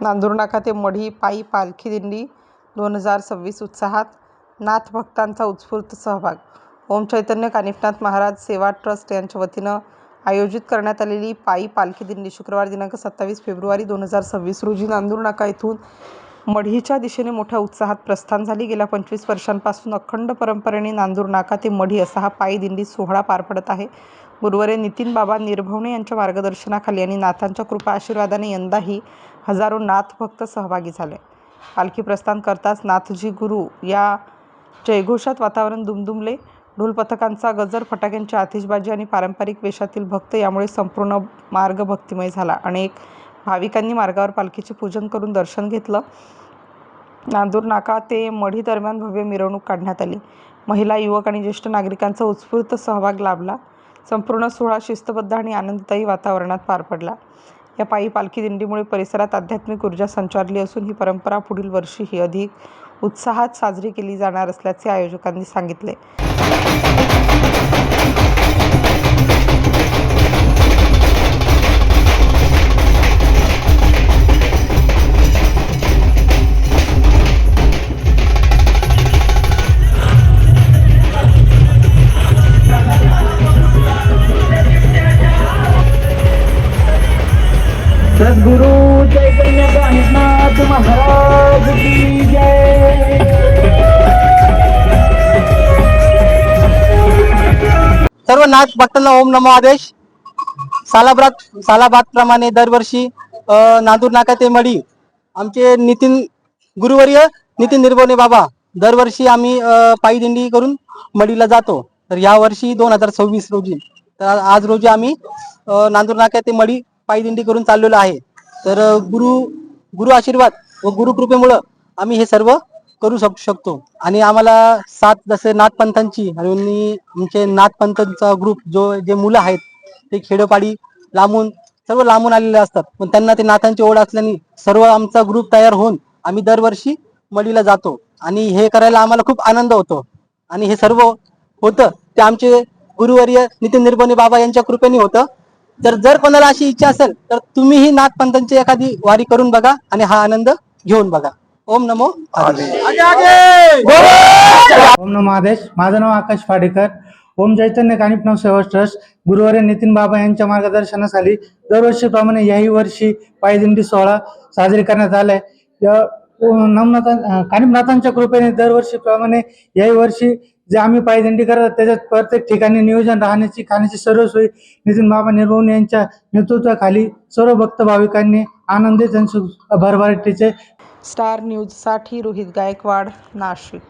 नांदूरनाका ते मढी पायी पालखी दिंडी 2026 उत्साहात, नाथ भक्तांचा उत्स्फूर्त सहभाग. ओम चैतन्य कानिफनाथ महाराज सेवा ट्रस्ट यांच्या वतीनं आयोजित करण्यात आलेली पायी पालखी दिंडी शुक्रवार दिनांक 27 फेब्रुवारी 2026 रोजी नांदूरनाका येथून मढीच्या दिशेने मोठ्या उत्साहात प्रस्थान झाली. गेल्या 25 वर्षांपासून अखंड परंपरेने नांदूरनाका ते मढी असा हा पायी दिंडी सोहळा पार पडत आहे. गुरुवारी नितीन बाबा निर्भवणे यांच्या मार्गदर्शनाखाली आणि नाथांच्या कृपा आशीर्वादाने यंदाही हजारो नाथ भक्त सहभागी झाले. पालखी प्रस्थान करताच नाथजी गुरु या जयघोषात वातावरण दुमदुमले. ढोल पथकांचा गजर, फटाक्यांची आतिषबाजी आणि पारंपरिक वेशातील भक्त यामुळे संपूर्ण मार्ग भक्तिमय झाला. अनेक भाविकांनी मार्गावर पालखीचे पूजन करून दर्शन घेतलं. नांदूरनाका ते मढी दरम्यान भव्य मिरवणूक काढण्यात आली. महिला, युवक आणि ज्येष्ठ नागरिकांचा उत्स्फूर्त सहभाग लाभला. संपूर्ण सोहळा शिस्तबद्ध आणि आनंददायी वातावरणात पार पडला. या पायी पालखी दिंडीमुळे परिसरात आध्यात्मिक ऊर्जा संचारली असून ही परंपरा पुढील वर्षीही अधिक उत्साहात साजरी केली जाणार असल्याचे आयोजकांनी सांगितले. सद्गुरु चैतन्य कानिफनाथ महाराज की जय. सर्व नाथ भक्तांना ओम नमो आदेश. सालाबाद प्रमाणे दरवर्षी नांदूरनाका ते मढी आमचे गुरुवर्य नितीन निर्भवणे बाबा दरवर्षी आम्ही पायी दिंडी करून मढीला जातो. तर या वर्षी 2026 रोजी तर आज रोजी आम्ही नांदूरनाका ते मढी पायी दिंडी करून चाललेलो आहे. तर गुरु आशीर्वाद व गुरुकृपेमुळं आम्ही हे सर्व करू शकतो. आणि आम्हाला सात जसे नाथपंथांची आणि आमचे नाथपंथांचा ग्रुप जे मुलं आहेत ते खेडोपाडी सर्व लांबून आलेले असतात. पण त्यांना ते नाथांची ओढ असल्याने सर्व आमचा ग्रुप तयार होऊन आम्ही दरवर्षी मढीला जातो. आणि हे करायला आम्हाला खूप आनंद होतो. आणि हे सर्व होतं ते आमचे गुरुवर्य नितीन निर्भवणे बाबा यांच्या कृपेने होतं. जर कोणाला अशी इच्छा असेल तर तुम्हीही नाथपंथांची एखादी वारी करून बघा आणि हा आनंद घेऊन बघा. ओम नमो आदेश. ओम नमो आदेश. माझं नाव आकाश फाडेकर. ओम चैतन्य कानिफनाथ सेवा ट्रस्ट गुरुवारी नितीन बाबा यांच्या मार्गदर्शनाखाली दरवर्षीप्रमाणे याही वर्षी पायी दिंडी सोहळा साजरी करण्यात आलाय. कानिफनाथांच्या कृपेने दरवर्षीप्रमाणे याही वर्षी जे आम्ही पायी दिंडी करतात त्याच्यात प्रत्येक ठिकाणी नियोजन, राहण्याची, खाण्याची सर्व सोयी नितीन बाबा निर्भवणे यांच्या नेतृत्वाखाली सर्व भक्त भाविकांनी आनंदित आणि भरभराटीचे. स्टार न्यूजसाठी रोहित गायकवाड, नाशिक.